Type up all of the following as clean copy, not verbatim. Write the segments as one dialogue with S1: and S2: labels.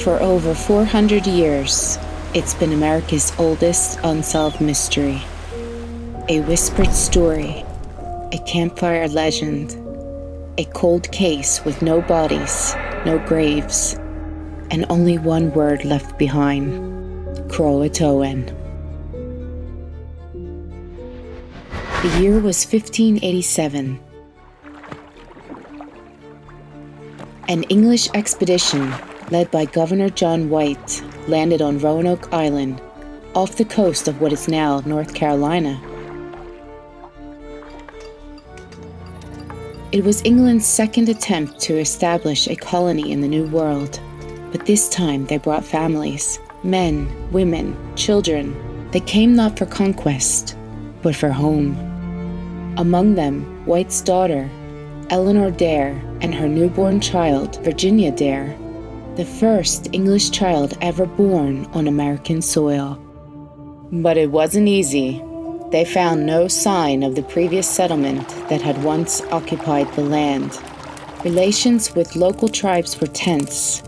S1: For over 400 years, it's been America's oldest unsolved mystery. A whispered story, a campfire legend, a cold case with no bodies, no graves, and only one word left behind: Croatoan. The year was 1587. An English expedition led by Governor John White landed on Roanoke Island, off the coast of what is now North Carolina. It was England's second attempt to establish a colony in the New World, but this time they brought families, men, women, children. They came not for conquest, but for home. Among them, White's daughter, Eleanor Dare, and her newborn child, Virginia Dare, the first English child ever born on American soil. But it wasn't easy. They found no sign of the previous settlement that had once occupied the land. Relations with local tribes were tense,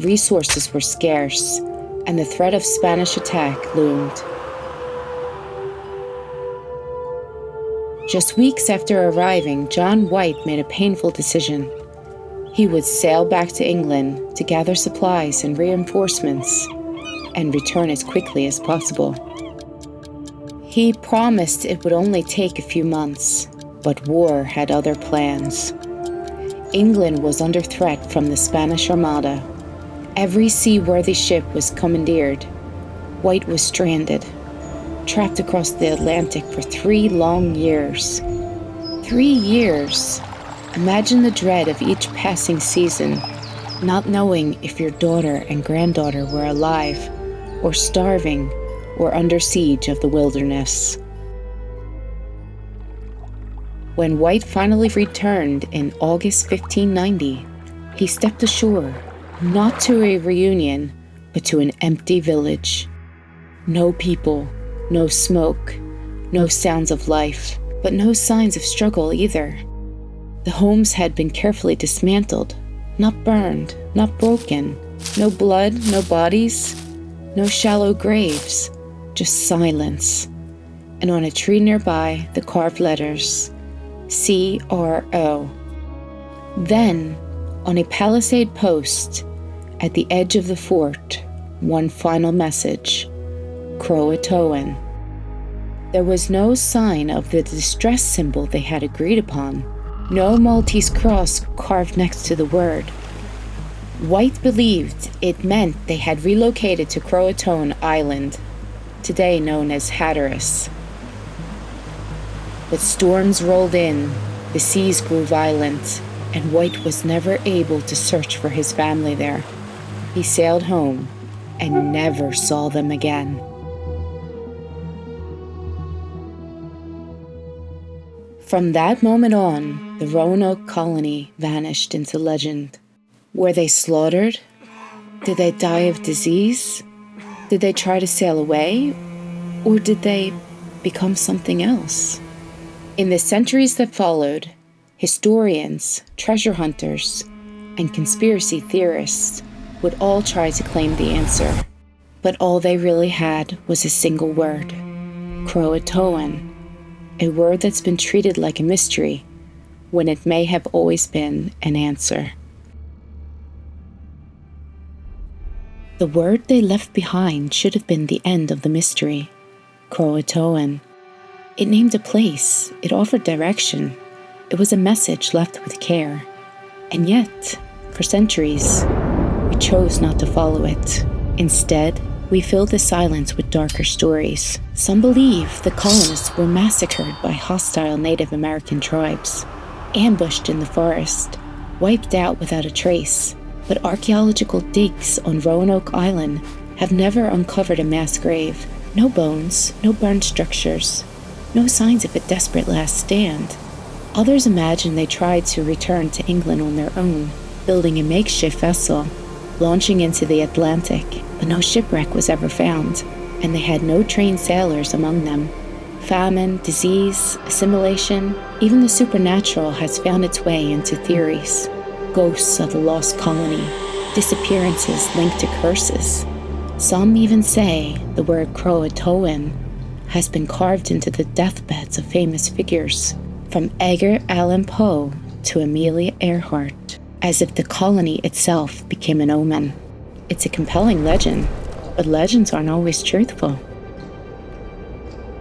S1: resources were scarce, and the threat of Spanish attack loomed. Just weeks after arriving, John White made a painful decision. He would sail back to England to gather supplies and reinforcements and return as quickly as possible. He promised it would only take a few months, but war had other plans. England was under threat from the Spanish Armada. Every seaworthy ship was commandeered. White was stranded, trapped across the Atlantic for 3 long years. 3 years! Imagine the dread of each passing season, not knowing if your daughter and granddaughter were alive, or starving, or under siege of the wilderness. When White finally returned in August 1590, he stepped ashore, not to a reunion, but to an empty village. No people, no smoke, no sounds of life, but no signs of struggle either. The homes had been carefully dismantled, not burned, not broken. No blood, no bodies, no shallow graves, just silence. And on a tree nearby, the carved letters, C-R-O. Then, on a palisade post at the edge of the fort, one final message: Croatoan. There was no sign of the distress symbol they had agreed upon. No Maltese cross carved next to the word. White believed it meant they had relocated to Croatoan Island, today known as Hatteras. But storms rolled in, the seas grew violent, and White was never able to search for his family there. He sailed home and never saw them again. From that moment on, the Roanoke Colony vanished into legend. Were they slaughtered? Did they die of disease? Did they try to sail away? Or did they become something else? In the centuries that followed, historians, treasure hunters, and conspiracy theorists would all try to claim the answer. But all they really had was a single word: Croatoan. A word that's been treated like a mystery when it may have always been an answer. The word they left behind should have been the end of the mystery: Croatoan. It named a place, it offered direction, it was a message left with care. And yet, for centuries, we chose not to follow it. Instead, we filled the silence with darker stories. Some believe the colonists were massacred by hostile Native American tribes, ambushed in the forest, wiped out without a trace. But archaeological digs on Roanoke Island have never uncovered a mass grave. No bones, no burned structures, no signs of a desperate last stand. Others imagine they tried to return to England on their own, building a makeshift vessel, launching into the Atlantic, but no shipwreck was ever found, and they had no trained sailors among them. Famine, disease, assimilation, even the supernatural has found its way into theories. Ghosts of the lost colony, disappearances linked to curses. Some even say the word Croatoan has been carved into the deathbeds of famous figures, from Edgar Allan Poe to Amelia Earhart, as if the colony itself became an omen. It's a compelling legend, but legends aren't always truthful.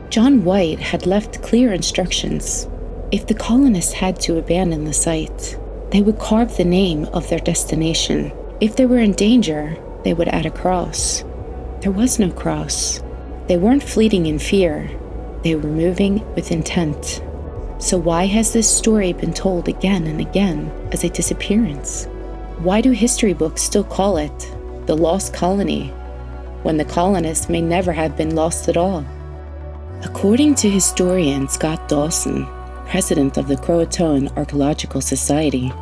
S1: John White had left clear instructions. If the colonists had to abandon the site, they would carve the name of their destination. If they were in danger, they would add a cross. There was no cross. They weren't fleeing in fear. They were moving with intent. So why has this story been told again and again as a disappearance? Why do history books still call it the Lost Colony, when the colonists may never have been lost at all? According to historian Scott Dawson, president of the Croatoan Archaeological Society,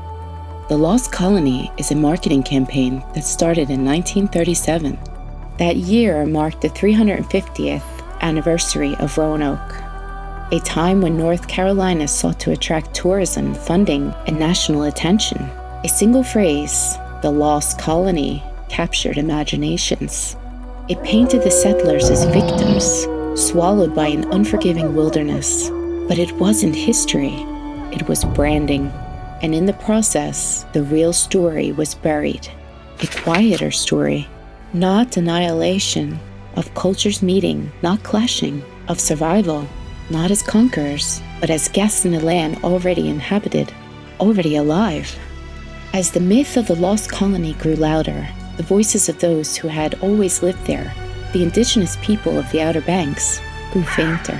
S1: the Lost Colony is a marketing campaign that started in 1937. That year marked the 350th anniversary of Roanoke, a time when North Carolina sought to attract tourism, funding, and national attention. A single phrase, the Lost Colony, captured imaginations. It painted the settlers as victims, swallowed by an unforgiving wilderness. But it wasn't history, it was branding. And in the process, the real story was buried. A quieter story, not annihilation, of cultures meeting, not clashing, of survival, not as conquerors, but as guests in a land already inhabited, already alive. As the myth of the lost colony grew louder, the voices of those who had always lived there, the indigenous people of the Outer Banks, grew fainter.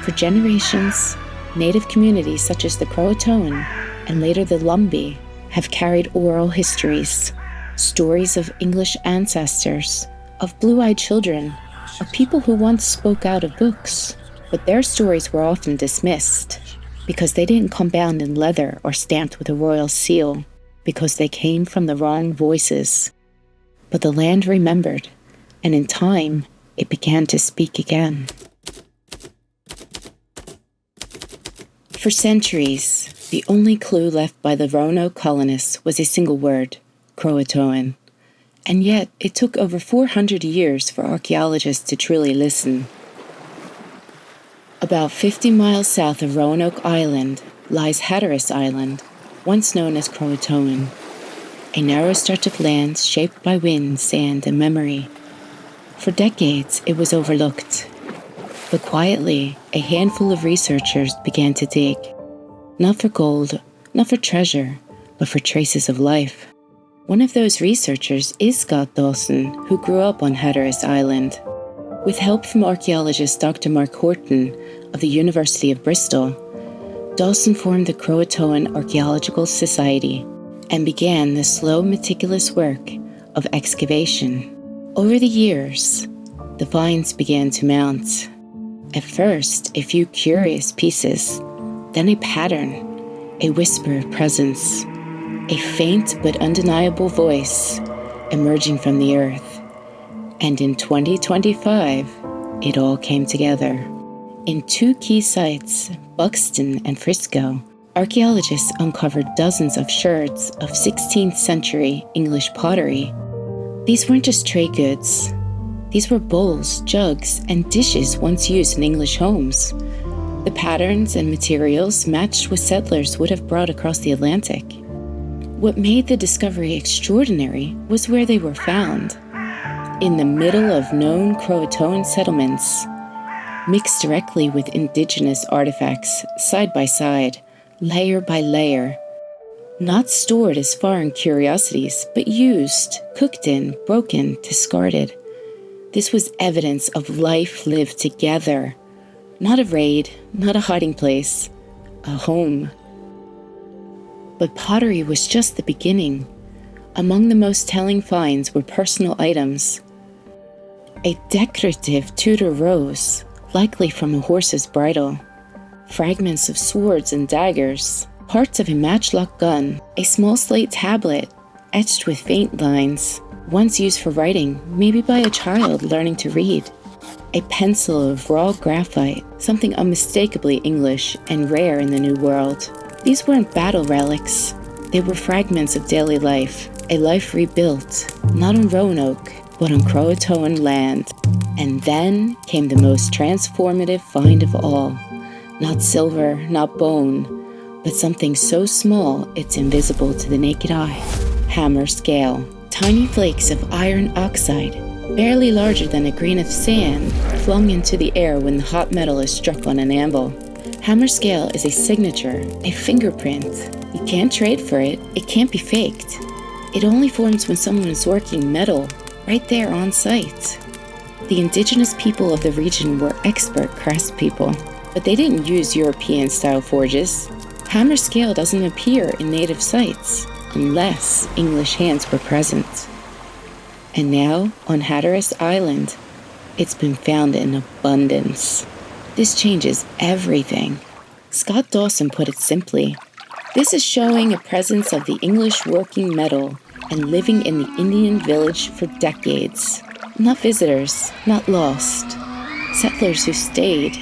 S1: For generations, native communities such as the Croatoan and later the Lumbee have carried oral histories, stories of English ancestors, of blue-eyed children, of people who once spoke out of books. But their stories were often dismissed because they didn't come bound in leather or stamped with a royal seal, because they came from the wrong voices. But the land remembered, and in time, it began to speak again. For centuries, the only clue left by the Roanoke colonists was a single word, Croatoan. And yet, it took over 400 years for archaeologists to truly listen. About 50 miles south of Roanoke Island lies Hatteras Island, once known as Croatoan, a narrow stretch of land shaped by wind, sand, and memory. For decades, it was overlooked. But quietly, a handful of researchers began to dig, not for gold, not for treasure, but for traces of life. One of those researchers is Scott Dawson, who grew up on Hatteras Island. With help from archaeologist Dr. Mark Horton of the University of Bristol, Dawson formed the Croatoan Archaeological Society and began the slow, meticulous work of excavation. Over the years, the finds began to mount. At first, a few curious pieces, then a pattern, a whisper of presence, a faint but undeniable voice emerging from the earth. And in 2025, it all came together. In two key sites, Buxton and Frisco, archaeologists uncovered dozens of sherds of 16th century English pottery. These weren't just trade goods. These were bowls, jugs, and dishes once used in English homes. The patterns and materials matched what settlers would have brought across the Atlantic. What made the discovery extraordinary was where they were found. In the middle of known Croatoan settlements, mixed directly with indigenous artifacts, side by side, layer by layer. Not stored as foreign curiosities, but used, cooked in, broken, discarded. This was evidence of life lived together. Not a raid, not a hiding place, a home. But pottery was just the beginning. Among the most telling finds were personal items. A decorative Tudor rose, likely from a horse's bridle. Fragments of swords and daggers, parts of a matchlock gun, a small slate tablet etched with faint lines, once used for writing, maybe by a child learning to read. A pencil of raw graphite, something unmistakably English and rare in the New World. These weren't battle relics. They were fragments of daily life, a life rebuilt, not on Roanoke, but on Croatoan land. And then came the most transformative find of all. Not silver, not bone, but something so small it's invisible to the naked eye. Hammer scale. Tiny flakes of iron oxide, barely larger than a grain of sand, flung into the air when the hot metal is struck on an anvil. Hammer scale is a signature, a fingerprint. You can't trade for it. It can't be faked. It only forms when someone is working metal right there on site. The indigenous people of the region were expert craftspeople, but they didn't use European-style forges. Hammer scale doesn't appear in native sites unless English hands were present. And now, on Hatteras Island, it's been found in abundance. This changes everything. Scott Dawson put it simply. This is showing a presence of the English working metal and living in the Indian village for decades. Not visitors, not lost. Settlers who stayed.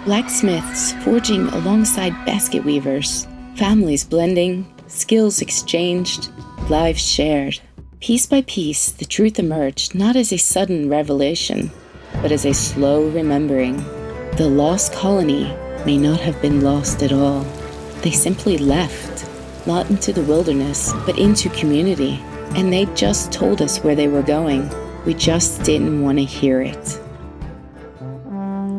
S1: Blacksmiths forging alongside basket weavers. Families blending, skills exchanged, lives shared. Piece by piece, the truth emerged not as a sudden revelation, but as a slow remembering. The lost colony may not have been lost at all. They simply left, not into the wilderness, but into community. And they just told us where they were going. We just didn't want to hear it.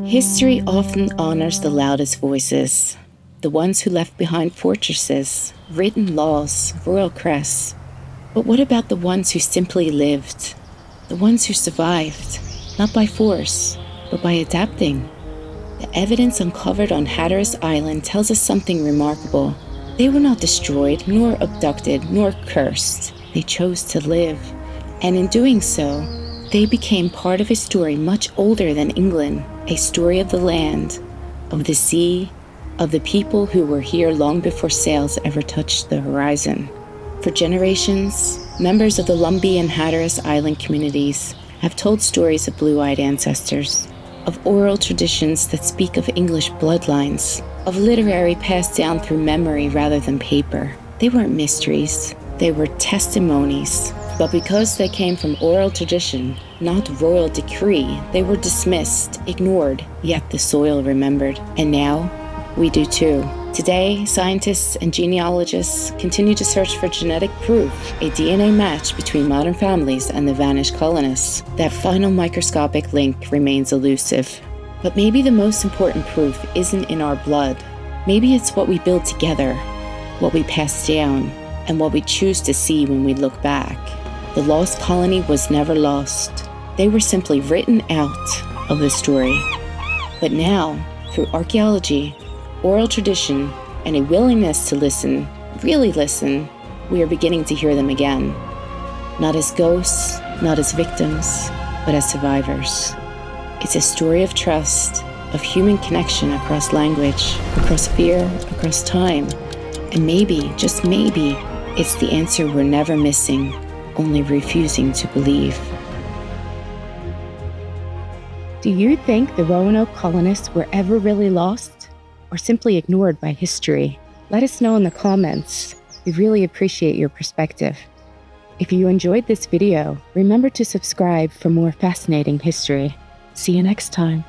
S1: History often honors the loudest voices, the ones who left behind fortresses, written laws, royal crests. But what about the ones who simply lived? The ones who survived, not by force, but by adapting? The evidence uncovered on Hatteras Island tells us something remarkable. They were not destroyed, nor abducted, nor cursed. They chose to live. And in doing so, they became part of a story much older than England, a story of the land, of the sea, of the people who were here long before sails ever touched the horizon. For generations, members of the Lumbee and Hatteras Island communities have told stories of blue-eyed ancestors, of oral traditions that speak of English bloodlines, of literary passed down through memory rather than paper. They weren't mysteries, they were testimonies. But because they came from oral tradition, not royal decree, they were dismissed, ignored, yet the soil remembered. And now, we do too. Today, scientists and genealogists continue to search for genetic proof, a DNA match between modern families and the vanished colonists. That final microscopic link remains elusive. But maybe the most important proof isn't in our blood. Maybe it's what we build together, what we pass down, and what we choose to see when we look back. The lost colony was never lost. They were simply written out of the story. But now, through archaeology, oral tradition, and a willingness to listen, really listen, we are beginning to hear them again. Not as ghosts, not as victims, but as survivors. It's a story of trust, of human connection across language, across fear, across time. And maybe, just maybe, it's the answer we're never missing, only refusing to believe. Do you think the Roanoke colonists were ever really lost, or simply ignored by history? Let us know in the comments. We really appreciate your perspective. If you enjoyed this video, remember to subscribe for more fascinating history. See you next time.